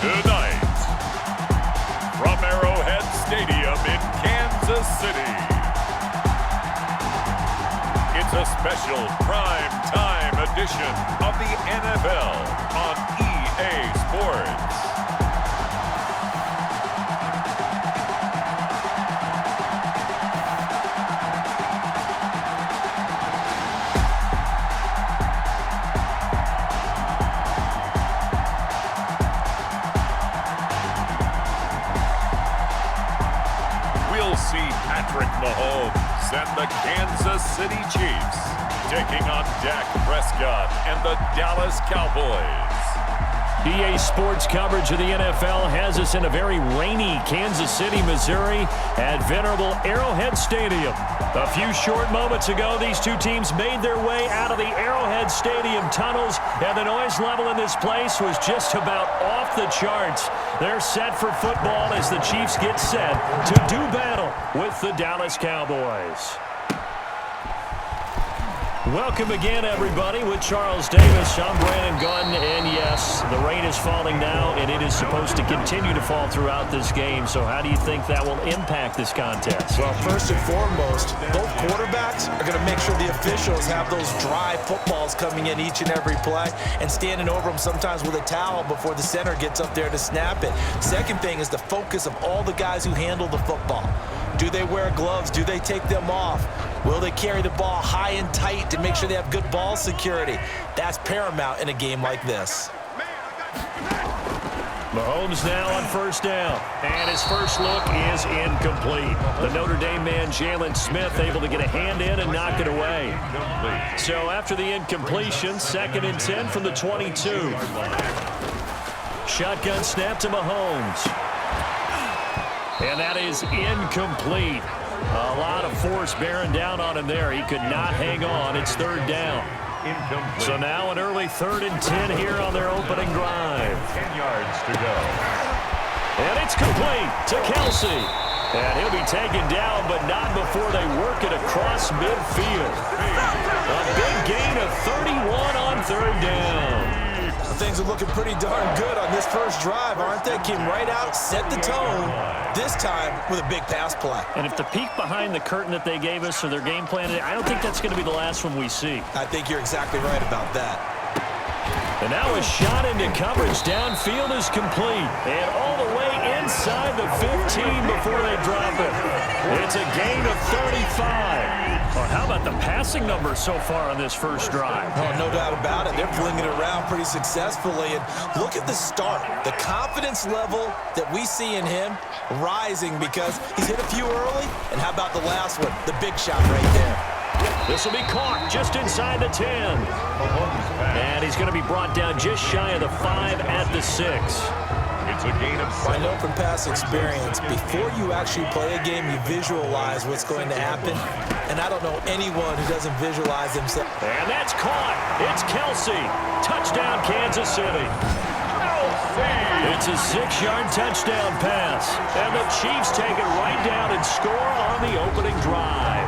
Tonight, from Arrowhead Stadium in Kansas City, it's a special prime time edition of the NFL on EA Sports. Mahomes and the Kansas City Chiefs taking on Dak Prescott and the Dallas Cowboys. EA Sports coverage of the NFL has us in a very rainy Kansas City, Missouri at venerable Arrowhead Stadium. A few short moments ago, these two teams made their way out of the Arrowhead Stadium tunnels, and the noise level in this place was just about off the charts. They're set for football as the Chiefs get set to do battle with the Dallas Cowboys. Welcome again, everybody, with Charles Davis. I'm Brandon Gunn, and yes, the rain is falling now, and it is supposed to continue to fall throughout this game. So how do you think that will impact this contest? Well, first and foremost, both quarterbacks are going to make sure the officials have those dry footballs coming in each and every play and standing over them sometimes with a towel before the center gets up there to snap it. Second thing is the focus of all the guys who handle the football. Do they wear gloves? Do they take them off? Will they carry the ball high and tight to make sure they have good ball security? That's paramount in a game like this. Mahomes now on first down, and his first look is incomplete. The Notre Dame man, Jalen Smith, able to get a hand in and knock it away. So after the incompletion, 2nd and 10 from the 22. Shotgun snap to Mahomes. And that is incomplete. A lot of force bearing down on him there. He could not hang on. It's 3rd down. So now an early 3rd and 10 here on their opening drive. 10 yards to go. And it's complete to Kelsey. And he'll be taken down, but not before they work it across midfield. A big gain of 31 on 3rd down. Things are looking pretty darn good on this first drive, aren't they? Came right out, set the tone, this time with a big pass play. And if the peek behind the curtain that they gave us or their game plan, I don't think that's going to be the last one we see. I think you're exactly right about that. And now a shot into coverage. Downfield is complete. And all the way inside the 15 before they drop it. It's a gain of 35. Well, how about the passing numbers so far on this first drive? Oh, no doubt about it. They're flinging it around pretty successfully. And look at the start. The confidence level that we see in him rising because he's hit a few early. And how about the last one? The big shot right there. This will be caught just inside the 10. And he's going to be brought down just shy of the 5 at the 6. It's a gain of I 7. know from past experience, before you actually play a game, you visualize what's going to happen. And I don't know anyone who doesn't visualize themselves. And that's caught. It's Kelsey. Touchdown, Kansas City. It's a 6-yard touchdown pass. And the Chiefs take it right down and score on the opening drive.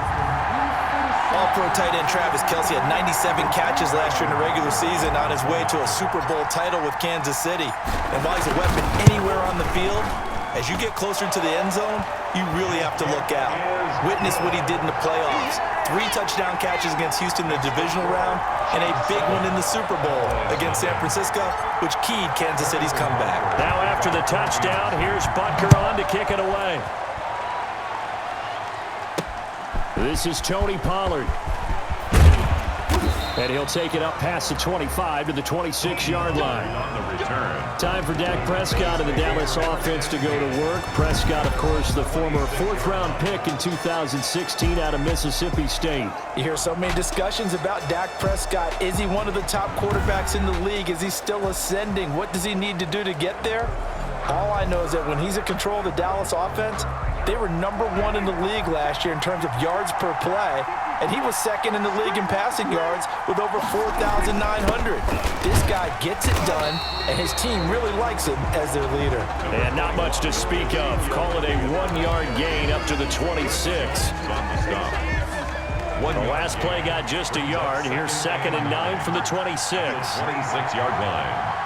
All-pro tight end Travis Kelsey had 97 catches last year in the regular season on his way to a Super Bowl title with Kansas City. And while he's a weapon anywhere on the field, as you get closer to the end zone, you really have to look out. Witness what he did in the playoffs. 3 touchdown catches against Houston in the divisional round, and a big one in the Super Bowl against San Francisco, which keyed Kansas City's comeback. Now after the touchdown, here's Butker on to kick it away. This is Tony Pollard. And he'll take it up past the 25 to the 26-yard line. On the return. Time for Dak Prescott and the Dallas offense to go to work. Prescott, of course, the former 4th-round pick in 2016 out of Mississippi State. You hear so many discussions about Dak Prescott. Is he one of the top quarterbacks in the league? Is he still ascending? What does he need to do to get there? All I know is that when he's in control of the Dallas offense, they were #1 in the league last year in terms of yards per play, and he was 2nd in the league in passing yards with over 4,900. This guy gets it done, and his team really likes him as their leader. And not much to speak of. Call it a 1-yard gain up to the 26. On the stop. The last play got just a yard. Here's 2nd and 9 from the 26. 26-yard line.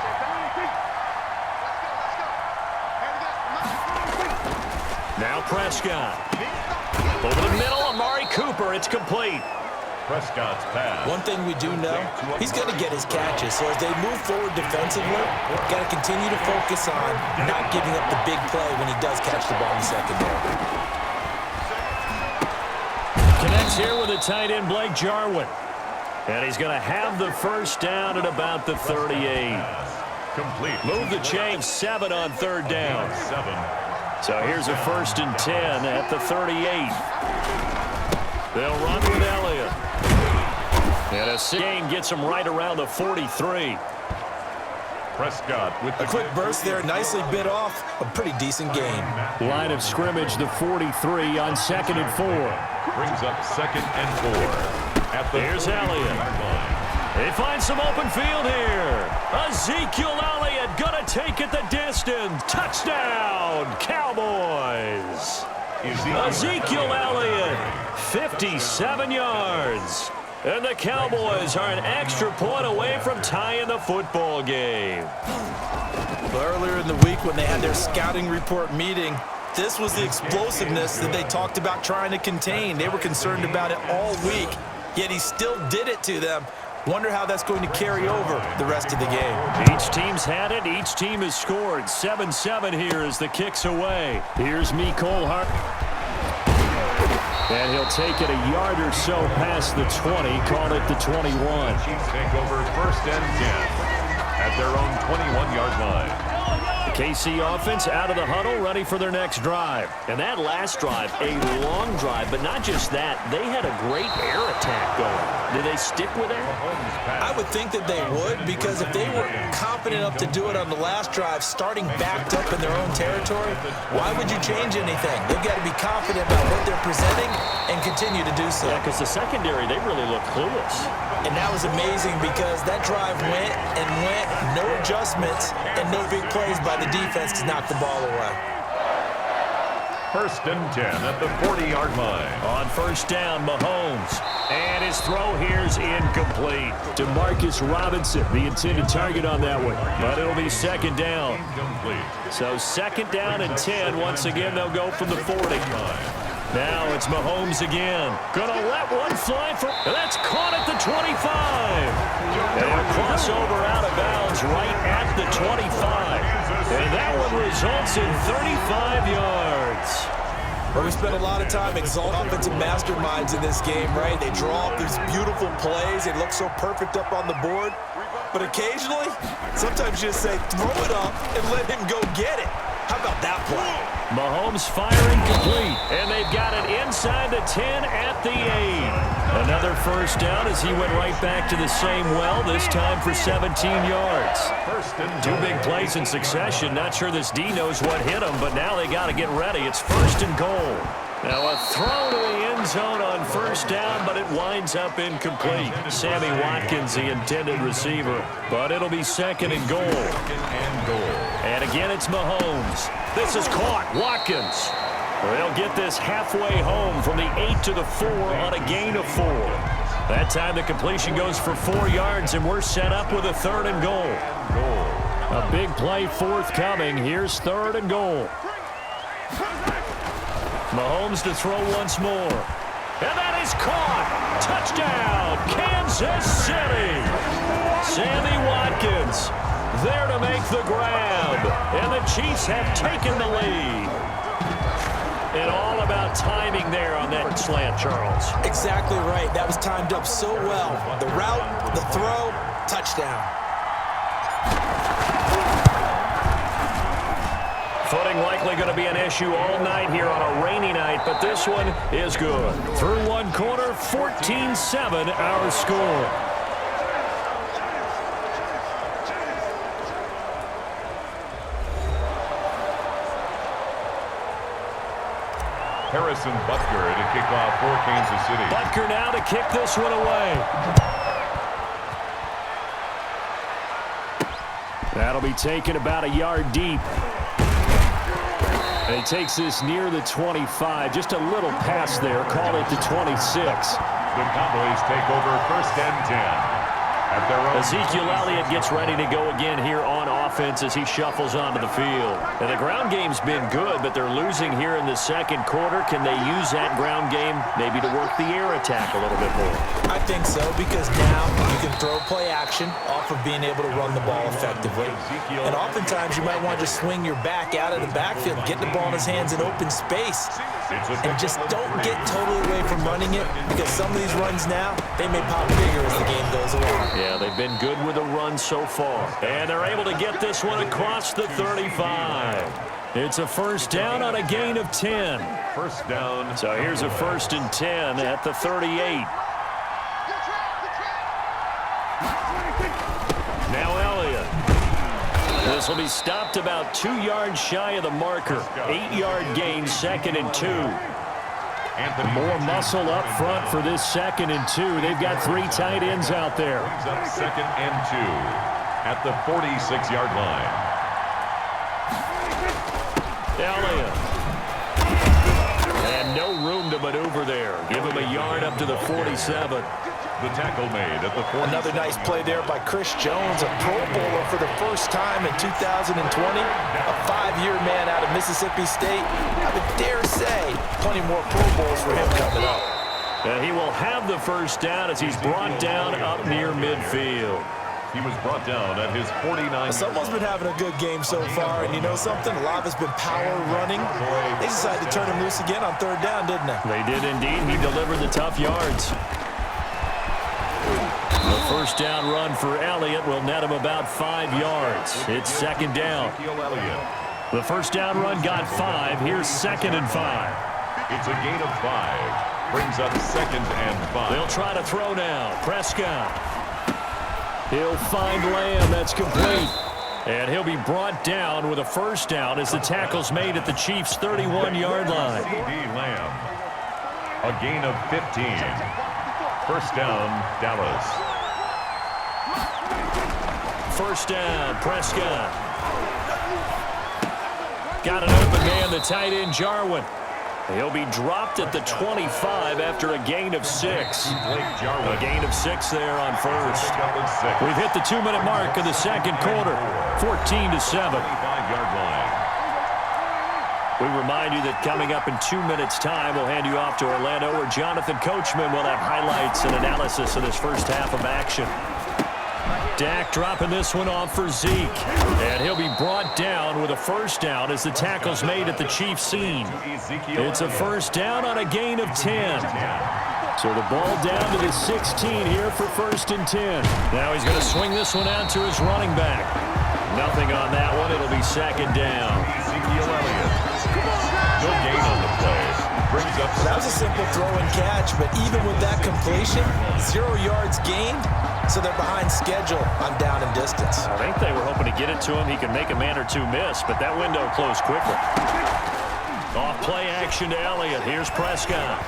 Now Prescott. Over the middle, Amari Cooper. It's complete. Prescott's pass. One thing we do know, he's going to get his catches. So as they move forward defensively, got to continue to focus on not giving up the big play when he does catch the ball in the secondary. Connects here with a tight end, Blake Jarwin. And he's going to have the first down at about the 38. Complete. Move the chain, 7 on 3rd down. 7. So here's a 1st and 10 at the 38. They'll run with Elliott. And a gain gets him right around the 43. Prescott with A quick burst there, nicely bit off. A pretty decent game. Line of scrimmage, the 43 on 2nd and 4. brings up 2nd and 4. At the Here's Elliott. They find some open field here. Ezekiel Elliott gonna take it the distance. Touchdown, Cowboys. Ezekiel Elliott, 57 yards. And the Cowboys are an extra point away from tying the football game. Earlier in the week when they had their scouting report meeting, this was the explosiveness that they talked about trying to contain. They were concerned about it all week, yet he still did it to them. Wonder how that's going to carry over the rest of the game. Each team's had it. Each team has scored. 7-7 here as the kick's away. Here's Mecole Hart. And he'll take it a yard or so past the 20. Call it the 21. Chiefs take over 1st and 10 at their own 21-yard line. The KC offense out of the huddle, ready for their next drive. And that last drive, a long drive, but not just that. They had a great air attack going. Did they stick with that? I would think that they would, because if they were confident enough to do it on the last drive, starting backed up in their own territory, why would you change anything? They've got to be confident about what they're presenting and continue to do so. Yeah, because the secondary, they really look clueless. And that was amazing because that drive went and went, no adjustments, and no big plays by the defense to knock the ball away. 1st and 10 at the 40-yard line. On 1st down, Mahomes. And his throw here's incomplete. To Marcus Robinson, the intended target on that one. But it'll be 2nd down. Incomplete. So 2nd down and 10. Once again, they'll go from the 40. Now it's Mahomes again. Gonna let one fly for... That's caught at the 25. And a crossover out of bounds right at the 25. And that one results in 35 yards. Well, we spent a lot of time exalting offensive masterminds in this game, right? They draw up these beautiful plays. They look so perfect up on the board. But occasionally, sometimes you just say, throw it up and let him go get it. How about that play? Mahomes firing complete. And they've got it inside the 10 at the 8. Another first down as he went right back to the same well, this time for 17 yards. Two big plays in succession. Not sure this D knows what hit him, but now they got to get ready. It's first and goal. Now a throw to the end zone on first down, but it winds up incomplete. Sammy Watkins, the intended receiver, but it'll be second and goal. And again, it's Mahomes. This is caught. Watkins. They'll get this halfway home from the 8 to the 4 on a gain of 4. That time the completion goes for 4 yards, and we're set up with a third and goal. A big play forthcoming. Here's third and goal. Mahomes to throw once more. And that is caught. Touchdown, Kansas City. Sammy Watkins there to make the grab. And the Chiefs have taken the lead. And all about timing there on that slant, Charles. Exactly right. That was timed up so well. The route, the throw, touchdown. Footing likely going to be an issue all night here on a rainy night, but this one is good. Through one quarter, 14-7 our score. Harrison Butker to kick off for Kansas City. Butker now to kick this one away. That'll be taken about a yard deep. And he takes this near the 25. Just a little pass there. Call it the 26. The Cowboys take over first and 10. At their own. Ezekiel Elliott gets ready to go again here on offense as he shuffles onto the field. And the ground game's been good, but they're losing here in the second quarter. Can they use that ground game maybe to work the air attack a little bit more? I think so, because now you can throw play action off of being able to run the ball effectively. And oftentimes you might want to just swing your back out of the backfield, get the ball in his hands in open space, and just don't get totally away from running it, because some of these runs now, they may pop bigger as the game goes along. Yeah, they've been good with the run so far. And they're able to get this one across the 35. It's a first down on a gain of 10. First down. So here's a first and 10 at the 38. Now Elliott. This will be stopped about 2 yards shy of the marker. 8-yard gain, second and 2. More muscle up front for this second and 2. They've got 3 tight ends out there. Second and 2 at the 46-yard line. Elliott. And no room to maneuver there. Give him a yard up to the 47. The tackle made at the 40. Another nice play there by Chris Jones, a Pro Bowler for the first time in 2020. A 5-year man out of Mississippi State. I would dare say plenty more Pro Bowls for him coming up. And he will have the first down as he's brought down up near midfield. He was brought down at his 49. Someone's been having a good game so far, and you know something? A lot of it's been power running. They decided to turn him loose again on third down, didn't they? They did indeed. He delivered the tough yards. The first down run for Elliott will net him about 5 yards. It's second down. The first down run got 5. Here's second and 5. It's a gain of 5. Brings up second and 5. They'll try to throw now. Prescott. He'll find Lamb. That's complete. And he'll be brought down with a first down as the tackle's made at the Chiefs' 31-yard line. C.D. Lamb. A gain of 15. First down, Dallas. First down, Prescott. Got an open man, the tight end, Jarwin. He'll be dropped at the 25 after a gain of 6. A gain of 6 there on first. We've hit the 2-minute mark of the second quarter, 14-7. We remind you that coming up in 2 minutes' time, we'll hand you off to Orlando, where Jonathan Coachman will have highlights and analysis of this first half of action. Dak dropping this one off for Zeke. And he'll be brought down with a first down as the tackle's made at the Chiefs' scene. It's a first down on a gain of 10. So the ball down to the 16 here for first and 10. Now he's going to swing this one out to his running back. Nothing on that one. It'll be second down. Ezekiel Elliott. a simple throw and catch, but even with that completion, 0 yards gained, so they're behind schedule on down and distance. I think they were hoping to get it to him. He could make a man or two miss, but that window closed quickly. Off play action to Elliott. Here's Prescott.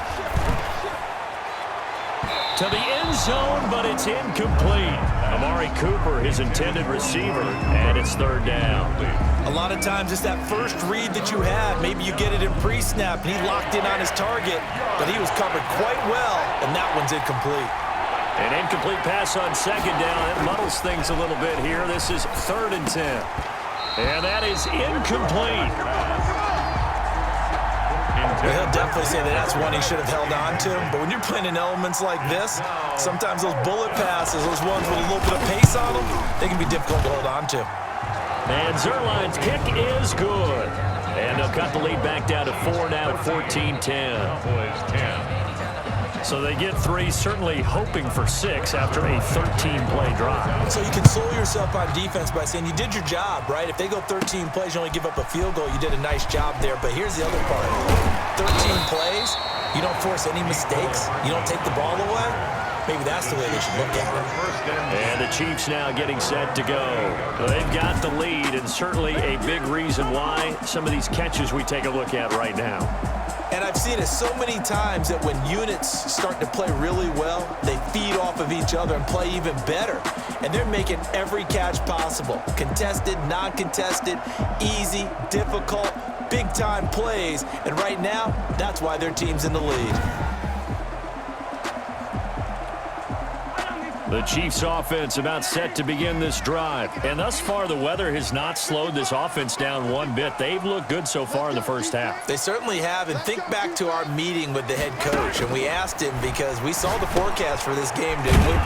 To the end zone, but it's incomplete. Amari Cooper, his intended receiver, and it's third down. A lot of times it's that first read that you had. Maybe you get it in pre-snap, and he locked in on his target, but he was covered quite well, and that one's incomplete. An incomplete pass on second down. It muddles things a little bit here. This is 3rd and 10. And that is incomplete. He'll definitely say that that's one he should have held on to. But when you're playing in elements like this, sometimes those bullet passes, those ones with a little bit of pace on them, they can be difficult to hold on to. And Zerline's kick is good. And they'll cut the lead back down to 4 now at 14-10. So they get 3, certainly hoping for 6 after a 13-play drive. So you console yourself on defense by saying you did your job, right? If they go 13 plays, you only give up a field goal, you did a nice job there. But here's the other part. 13 plays, you don't force any mistakes, you don't take the ball away. Maybe that's the way they should look at it. And the Chiefs now getting set to go. They've got the lead, and certainly a big reason why some of these catches we take a look at right now. And I've seen it so many times that when units start to play really well, they feed off of each other and play even better. And they're making every catch possible. Contested, non-contested, easy, difficult, big-time plays. And right now, that's why their team's in the lead. The Chiefs offense about set to begin this drive. And thus far, the weather has not slowed this offense down one bit. They've looked good so far in the first half. They certainly have. And think back to our meeting with the head coach. And we asked him because we saw the forecast for this game, didn't we?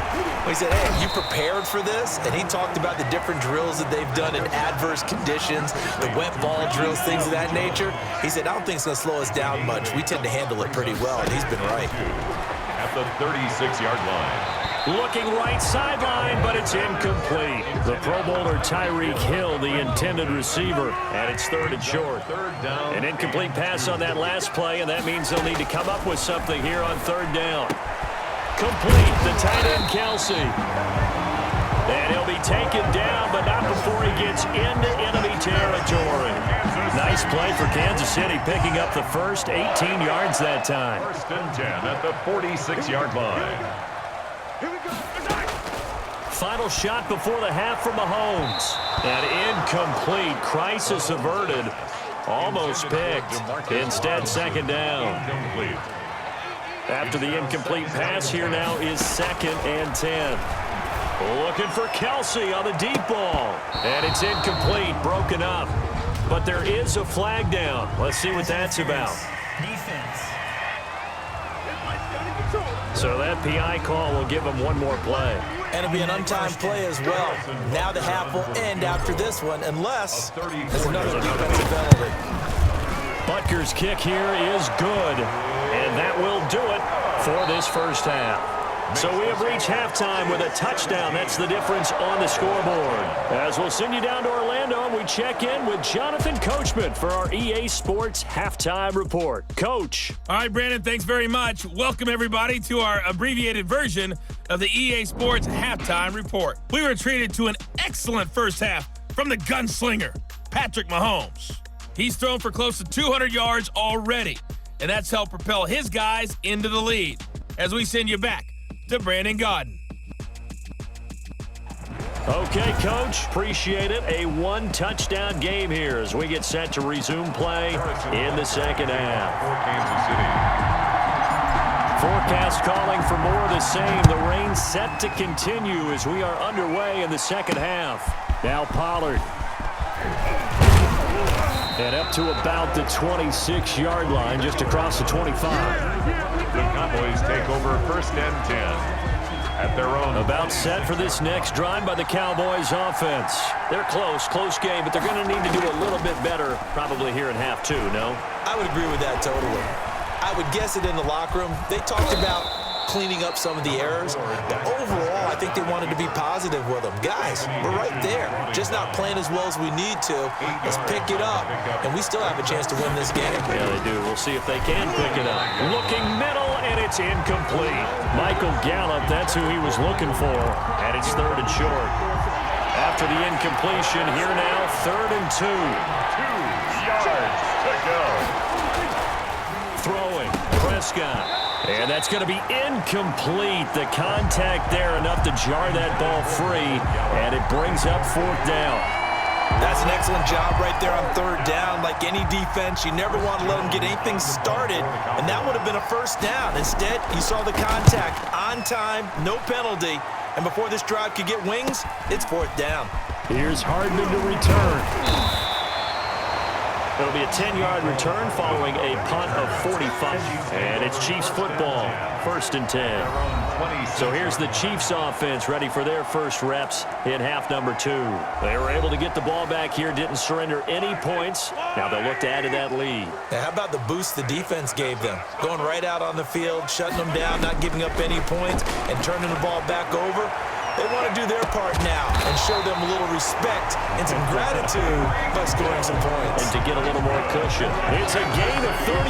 We said, hey, are you prepared for this? And he talked about the different drills that they've done in adverse conditions, the wet ball drills, things of that nature. He said, I don't think it's going to slow us down much. We tend to handle it pretty well, and he's been right. At the 36-yard line. Looking right sideline, but it's incomplete. The Pro Bowler Tyreek Hill, the intended receiver, and it's 3rd and short. An incomplete pass on that last play, and that means they'll need to come up with something here on 3rd down. Complete, the tight end Kelsey. And he'll be taken down, but not before he gets into enemy territory. Nice play for Kansas City, picking up the first 18 yards that time. 1st and 10 at the 46-yard line. Final shot before the half for Mahomes. And incomplete. Crisis averted. Almost picked. Instead, 2nd down. After the incomplete pass, here now is 2nd and 10. Looking for Kelsey on the deep ball. And it's incomplete. Broken up. But there is a flag down. Let's see what that's about. So that PI call will give them one more play. And it'll be an untimed play as well. Now the half will end after this one, unless there's another defensive penalty. Butker's kick here is good, and that will do it for this first half. So we have reached halftime with a touchdown. That's the difference on the scoreboard. As we'll send you down to Orlando, and we check in with Jonathan Coachman for our EA Sports Halftime Report. Coach. All right, Brandon, thanks very much. Welcome, everybody, to our abbreviated version of the EA Sports Halftime Report. We were treated to an excellent first half from the gunslinger, Patrick Mahomes. He's thrown for close to 200 yards already, and that's helped propel his guys into the lead. As we send you back to Brandon Gaudin. Okay, Coach. Appreciate it. A one-touchdown game here as we get set to resume play in the second half. Forecast calling for more of the same. The rain set to continue as we are underway in the second half. Now Pollard. And up to about the 26-yard line, just across the 25. The Cowboys take over 1st and 10 at their own. About set for this next drive by the Cowboys offense. They're close game, but they're going to need to do a little bit better probably here in half 2, no? I would agree with that totally. I would guess it in the locker room. They talked about cleaning up some of the errors. But overall, I think they wanted to be positive with them. Guys, we're right there. Just not playing as well as we need to. Let's pick it up, and we still have a chance to win this game. Yeah, they do. We'll see if they can pick it up. Looking middle, and it's incomplete. Michael Gallup, that's who he was looking for, and it's 3rd and short. After the incompletion, here now, 3rd and 2. 2 yards to go. Throwing, Prescott. And that's going to be incomplete. The contact there enough to jar that ball free, and it brings up 4th down. That's an excellent job right there on 3rd down. Like any defense, you never want to let them get anything started, and that would have been a 1st down. Instead, you saw the contact on time, no penalty, and before this drive could get wings, it's 4th down. Here's Hardman to return. It'll be a 10-yard return following a punt of 45. And it's Chiefs football, 1st and 10. So here's the Chiefs offense ready for their first reps in half number 2. They were able to get the ball back here, didn't surrender any points. Now they'll look to add to that lead. Now, how about the boost the defense gave them? Going right out on the field, shutting them down, not giving up any points, and turning the ball back over. They want to do their part now and show them a little respect and some gratitude by scoring some points. And to get a little more cushion. It's a gain of 34.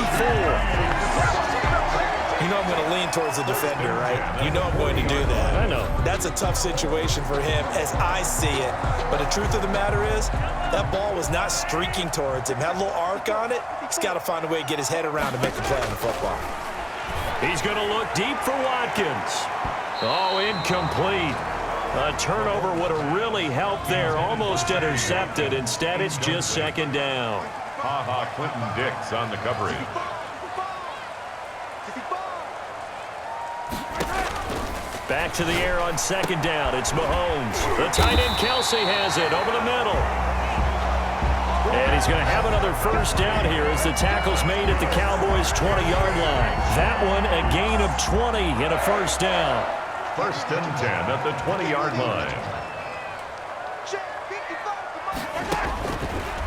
You know I'm going to lean towards the defender, right? You know I'm going to do that. I know. That's a tough situation for him as I see it. But the truth of the matter is, that ball was not streaking towards him. Had a little arc on it. He's got to find a way to get his head around to make a play on the football. He's going to look deep for Watkins. Oh, incomplete. A turnover would have really helped there. Almost intercepted. Instead, it's just 2nd down. Clinton Dix on the coverage. Back to the air on 2nd down. It's Mahomes. The tight end Kelsey has it over the middle. And he's going to have another 1st down here as the tackle's made at the Cowboys' 20-yard line. That one a gain of 20 and a 1st down. 1st and 10 at the 20-yard line.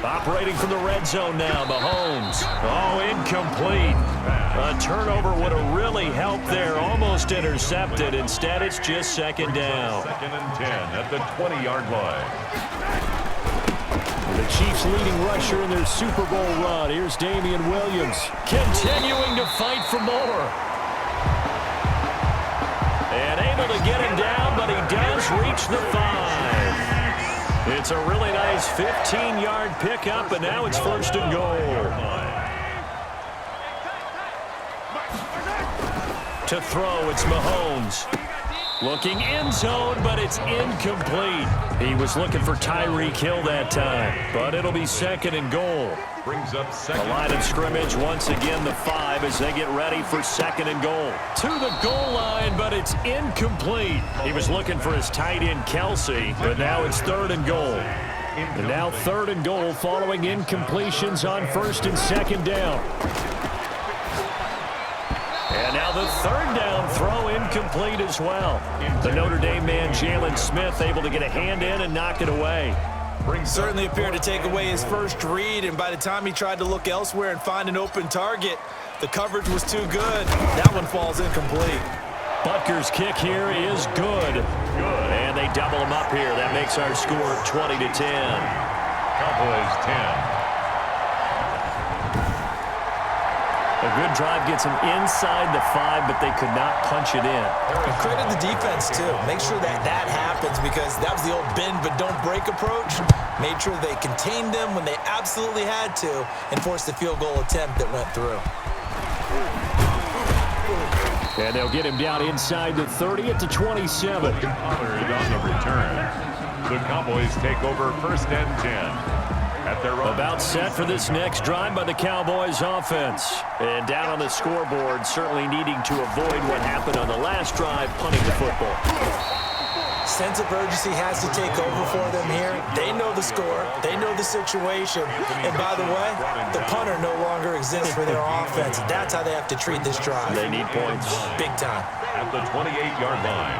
Operating from the red zone now, Mahomes. Oh, incomplete. A turnover would have really helped there. Almost intercepted. Instead, it's just 2nd down. 2nd and 10 at the 20-yard line. The Chiefs' leading rusher in their Super Bowl run. Here's Damian Williams, continuing to fight for more. And able to get him down, but he does reach the 5. It's a really nice 15-yard pickup, and now it's 1st and goal. To throw, it's Mahomes. Looking end zone, but it's incomplete. He was looking for Tyreek Hill that time, but it'll be 2nd and goal. Brings up 2nd. The line of scrimmage, once again, the 5 as they get ready for 2nd and goal. To the goal line, but it's incomplete. He was looking for his tight end, Kelsey, but now it's 3rd and goal. And now 3rd and goal following incompletions on 1st and 2nd down. And now the 3rd down throw incomplete as well. The Notre Dame man, Jalen Smith, able to get a hand in and knock it away. Certainly appeared to take away his first read, and by the time he tried to look elsewhere and find an open target, the coverage was too good. That one falls incomplete. Butker's kick here is good. And they double him up here. That makes our score 20-10. Cowboys 10. A good drive gets him inside the 5, but they could not punch it in. Credit the defense, too. Make sure that happens, because that was the old bend but don't break approach. Made sure they contained them when they absolutely had to and forced the field goal attempt that went through. And they'll get him down inside the 30 at the 27. Pollard on the return. The Cowboys take over 1st and 10. At their own. About set for this next drive by the Cowboys offense. And down on the scoreboard, certainly needing to avoid what happened on the last drive, punting the football. Sense of urgency has to take over for them here. They know the score. They know the situation. And by the way, the punter no longer exists for their offense. That's how they have to treat this drive. They need points. Big time. At the 28-yard line.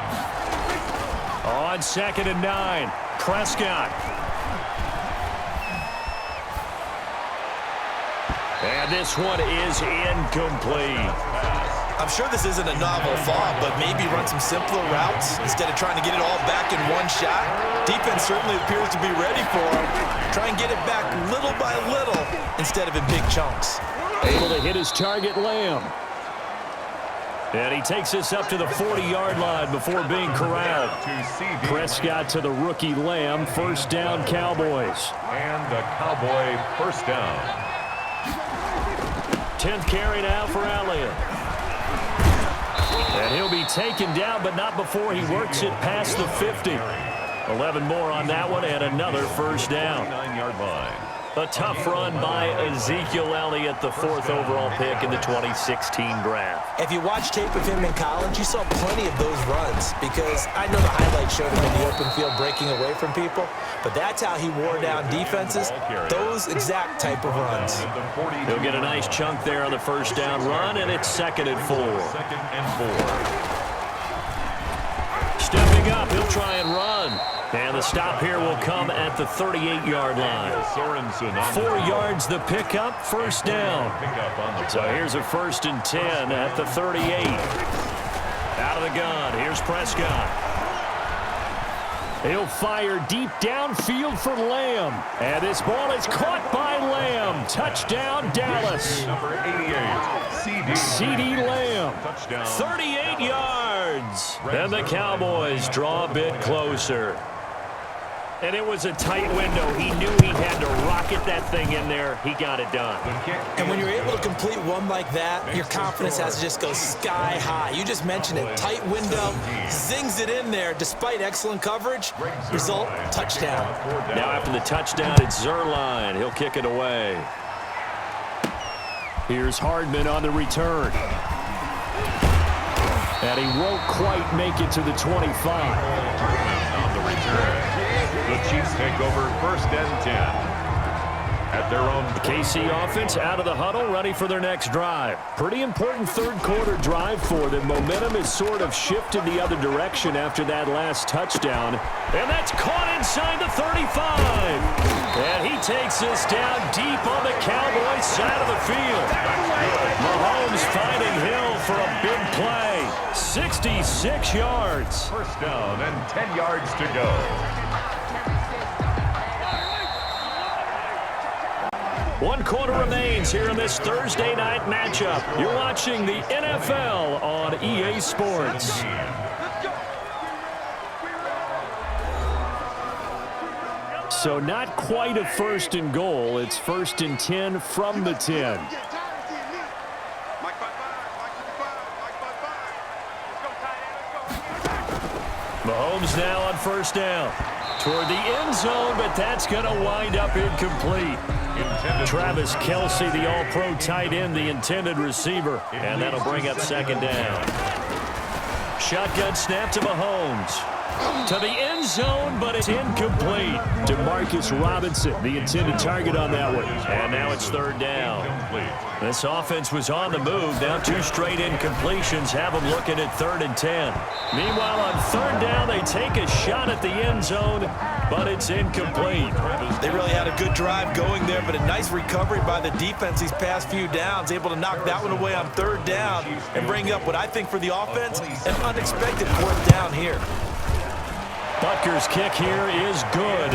On 2nd and 9, Prescott. And this one is incomplete. I'm sure this isn't a novel thought, but maybe run some simpler routes instead of trying to get it all back in one shot. Defense certainly appears to be ready for him. Try and get it back little by little instead of in big chunks. Able to hit his target, Lamb. And he takes this up to the 40-yard line before being corralled. Prescott to the rookie Lamb. First down, Cowboys. And a Cowboy first down. 10th carry now for Elliott. And he'll be taken down, but not before he works it past the 50. 11 more on that one, and another first down. 9-yard line. A tough run by Ezekiel Elliott, the 4th overall pick in the 2016 draft. If you watch tape of him in college, you saw plenty of those runs because I know the highlights showed him in the open field breaking away from people, but that's how he wore down defenses, those exact type of runs. He'll get a nice chunk there on the first down run, and it's 2nd and 4. 2nd and 4. Stepping up, he'll try and run. And the stop here will come at the 38-yard line. 4 yards the pickup, first down. So here's a 1st and 10 at the 38. Out of the gun, here's Prescott. He'll fire deep downfield for Lamb. And this ball is caught by Lamb. Touchdown, Dallas. Number 88, CD Lamb. Touchdown. 38 yards. And the Cowboys draw a bit closer. And it was a tight window. He knew he had to rocket that thing in there. He got it done. And when you're able to complete one like that, your confidence has to just go sky high. You just mentioned it. Tight window, zings it in there despite excellent coverage. Result, touchdown. Now after the touchdown, it's Zerline. He'll kick it away. Here's Hardman on the return. And he won't quite make it to the 25. On the return. The Chiefs take over 1st and 10 at their own. The KC offense out of the huddle, ready for their next drive. Pretty important 3rd quarter drive for them. Momentum has sort of shifted the other direction after that last touchdown. And that's caught inside the 35. And he takes this down deep on the Cowboys side of the field. Mahomes finding Hill for a big play. 66 yards. First down and 10 yards to go. One quarter remains here in this Thursday night matchup. You're watching the NFL on EA Sports. So not quite a 1st and goal. It's 1st and 10 from the 10. Mahomes now on 1st down. Toward the end zone, but that's going to wind up incomplete. Travis Kelce, the all-pro tight end, the intended receiver. And that'll bring up 2nd down. Shotgun snap to Mahomes. To the end zone, but it's incomplete. Demarcus Robinson, the intended target on that one. And now it's 3rd down. This offense was on the move. Now 2 straight incompletions have them looking at 3rd and 10. Meanwhile, on 3rd down, they take a shot at the end zone, but it's incomplete. They really had a good drive going there, but a nice recovery by the defense these past few downs, able to knock that one away on 3rd down and bring up what I think for the offense, an unexpected 4th down here. Butker's kick here is good.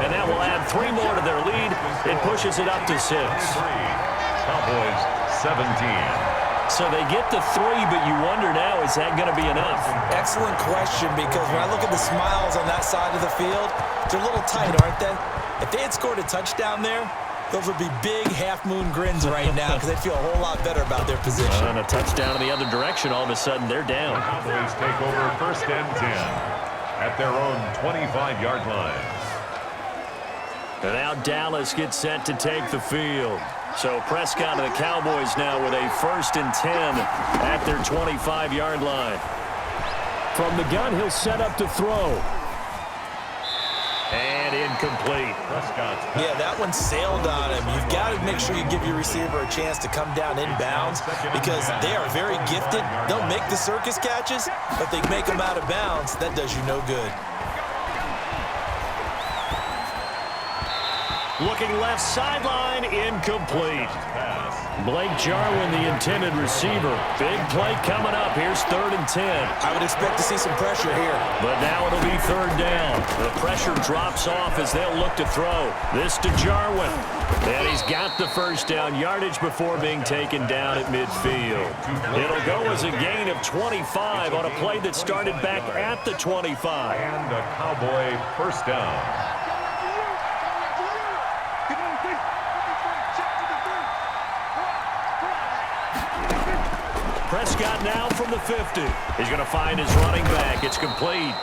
And that will add 3 more to their lead. It pushes it up to 6. Cowboys 17. So they get the 3, but you wonder now, is that going to be enough? Excellent question, because when I look at the smiles on that side of the field, they're a little tight, aren't they? If they had scored a touchdown there, those would be big half-moon grins right now because they'd feel a whole lot better about their position. And a touchdown in the other direction, all of a sudden they're down. Cowboys take over 1st and 10 at their own 25-yard line. And now Dallas gets set to take the field. So Prescott and the Cowboys now with a 1st and 10 at their 25-yard line. From the gun, he'll set up to throw. And incomplete. Yeah, that one sailed on him. You've got to make sure you give your receiver a chance to come down inbounds because they are very gifted. They'll make the circus catches, but they make them out of bounds. That does you no good. Looking left sideline, incomplete. Blake Jarwin, the intended receiver. Big play coming up. Here's 3rd and 10. I would expect to see some pressure here. But now it'll be 3rd down. The pressure drops off as they'll look to throw. This to Jarwin. And he's got the first down yardage before being taken down at midfield. It'll go as a gain of 25 on a play that started back at the 25. And a Cowboy first down. Prescott now from the 50. He's going to find his running back. It's complete.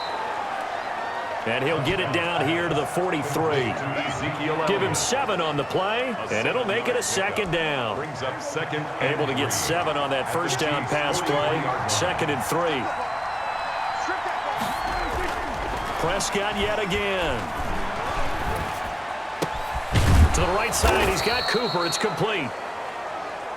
And he'll get it down here to the 43. Give him 7 on the play, and it'll make it a 2nd down. Brings up 2nd. Able to get 7 on that first down pass play. 2nd and 3. Prescott yet again. To the right side, he's got Cooper. It's complete.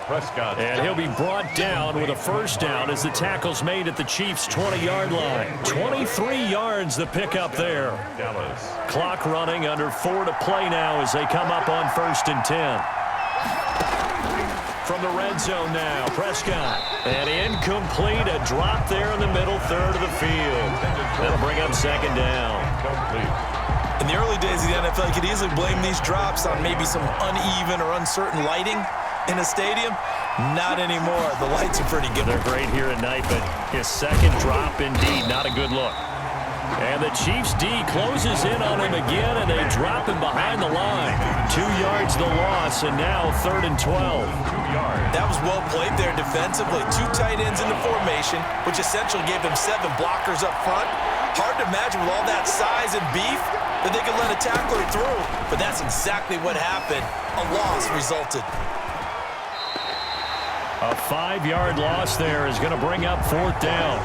Prescott. And he'll be brought down with a first down as the tackle's made at the Chiefs' 20-yard line. 23 yards the pickup there. Dallas. Clock running under 4 to play now as they come up on 1st and 10. From the red zone now, Prescott. And incomplete, a drop there in the middle third of the field. That'll bring up 2nd down. Complete. In the early days of the NFL, you could easily blame these drops on maybe some uneven or uncertain lighting in a stadium. Not anymore. The lights are pretty good. They're great here at night, but his 2nd drop, indeed, not a good look. And the Chiefs' D closes in on him again, and they drop him behind the line. 2 yards the loss, and now 3rd and 12. 2 yards. That was well played there defensively. 2 tight ends in the formation, which essentially gave them 7 blockers up front. Hard to imagine with all that size and beef that they could let a tackler through, but that's exactly what happened. A loss resulted. A 5-yard loss there is going to bring up 4th down.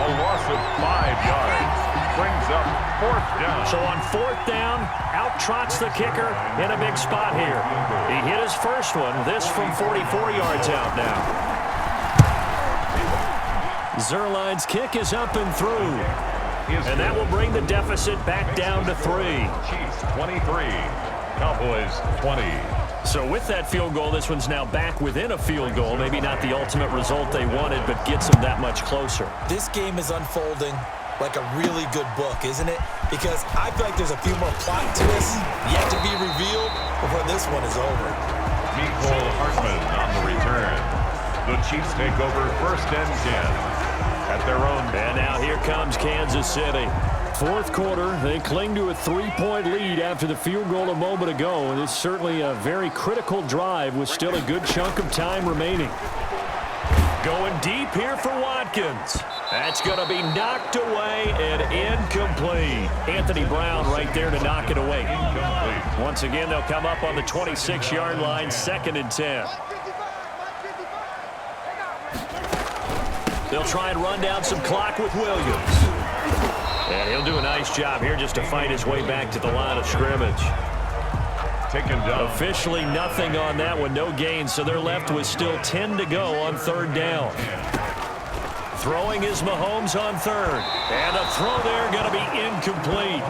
A loss of 5 yards brings up 4th down. So on 4th down, out trots the kicker in a big spot here. He hit his first one. This from 44 yards out now. Zerline's kick is up and through. And that will bring the deficit back down to 3. Chiefs 23, Cowboys 20. So with that field goal, this one's now back within a field goal. Maybe not the ultimate result they wanted, but gets them that much closer. This game is unfolding like a really good book, isn't it? Because I feel like there's a few more plot twists yet to be revealed before this one is over. Nicole Hartman on the return. The Chiefs take over 1st and 10 at their own. And now here comes Kansas City. 4th quarter, they cling to a 3-point lead after the field goal a moment ago, and it's certainly a very critical drive with still a good chunk of time remaining. Going deep here for Watkins. That's going to be knocked away and incomplete. Anthony Brown right there to knock it away. Once again, they'll come up on the 26-yard line, 2nd and 10. They'll try and run down some clock with Williams. And he'll do a nice job here just to fight his way back to the line of scrimmage. Taken down. Officially nothing on that one, no gain, so they're left with still 10 to go on 3rd down. Throwing is Mahomes on 3rd. And a throw there going to be incomplete.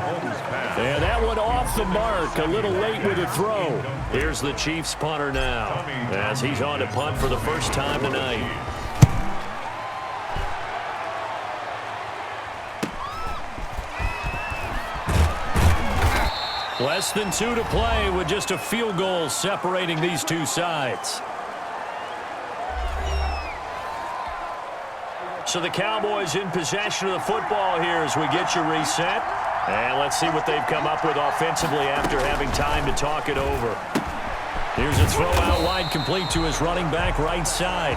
And that one off the mark, a little late with a throw. Here's the Chiefs punter now as he's on to punt for the first time tonight. Less than 2 to play with just a field goal separating these two sides. So the Cowboys in possession of the football here as we get you reset. And let's see what they've come up with offensively after having time to talk it over. Here's a throw out wide, complete to his running back right side.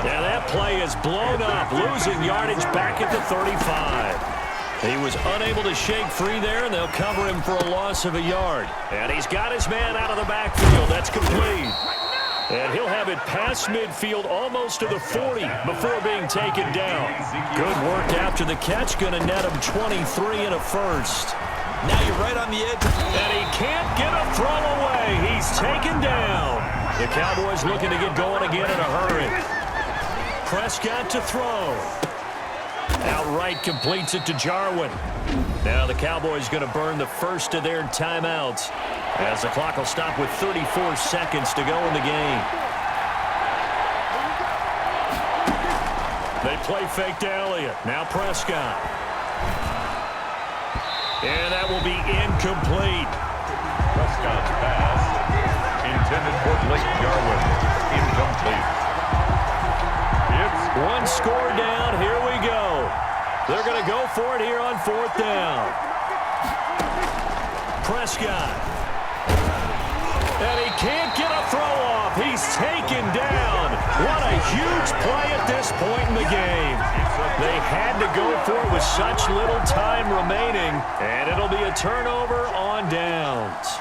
Now that play is blown up, losing yardage back at the 35. He was unable to shake free there, and they'll cover him for a loss of a yard. And he's got his man out of the backfield. That's complete. And he'll have it past midfield almost to the 40 before being taken down. Good work after the catch. Going to net him 23 and a first. Now you're right on the edge. And he can't get a throw away. He's taken down. The Cowboys looking to get going again in a hurry. Prescott to throw. Outright completes it to Jarwin. Now the Cowboys going to burn the first of their timeouts as the clock will stop with 34 seconds to go in the game. They play fake to Elliott. Now Prescott. And that will be incomplete. Prescott's pass intended for Blake Jarwin. Incomplete. It's one score down. Here we go. They're going to go for it here on fourth down. Prescott. And he can't get a throw off. He's taken down. What a huge play at this point in the game. They had to go for it with such little time remaining, and it'll be a turnover on downs.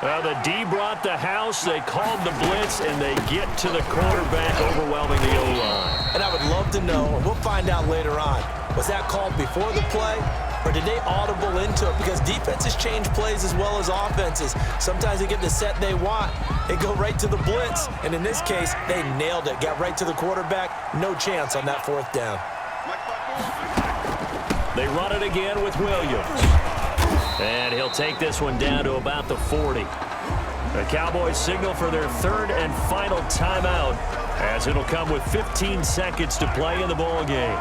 The D brought the house. They called the blitz, and they get to the quarterback, overwhelming the O-line. And I would love to know, and we'll find out later on, was that called before the play, or did they audible into it? Because defenses change plays as well as offenses. Sometimes they get the set they want. They go right to the blitz, and in this case, they nailed it. Got right to the quarterback. No chance on that fourth down. They run it again with Williams. And he'll take this one down to about the 40. The Cowboys signal for their third and final timeout, as it'll come with 15 seconds to play in the ball game.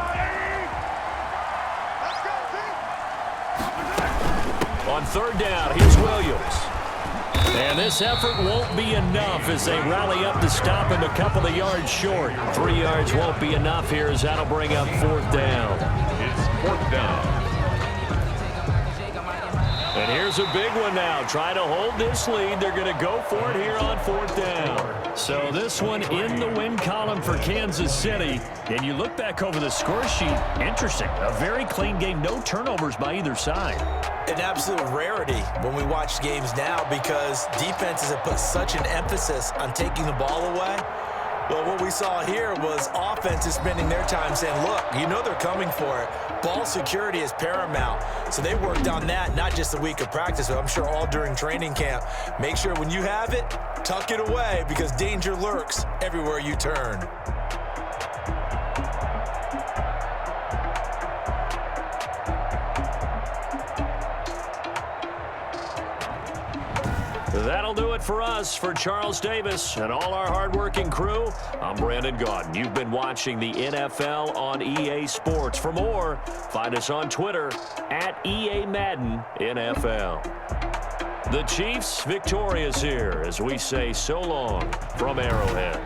On third down, here's Williams. And this effort won't be enough as they rally up to stop him a couple of yards short. 3 yards won't be enough here as that'll bring up fourth down. It's fourth down. And here's a big one now. Trying to hold this lead. They're going to go for it here on fourth down. So this one in the win column for Kansas City. And you look back over the score sheet. Interesting. A very clean game. No turnovers by either side. An absolute rarity when we watch games now because defenses have put such an emphasis on taking the ball away. Well, what we saw here was offenses spending their time saying, look, you know they're coming for it. Ball security is paramount. So they worked on that, not just a week of practice, but I'm sure all during training camp. Make sure when you have it, tuck it away because danger lurks everywhere you turn. That'll do it for us. For Charles Davis and all our hardworking crew, I'm Brandon Gaudin. You've been watching the NFL on EA Sports. For more, find us on Twitter at EA Madden NFL. The Chiefs victorious here as we say so long from Arrowhead.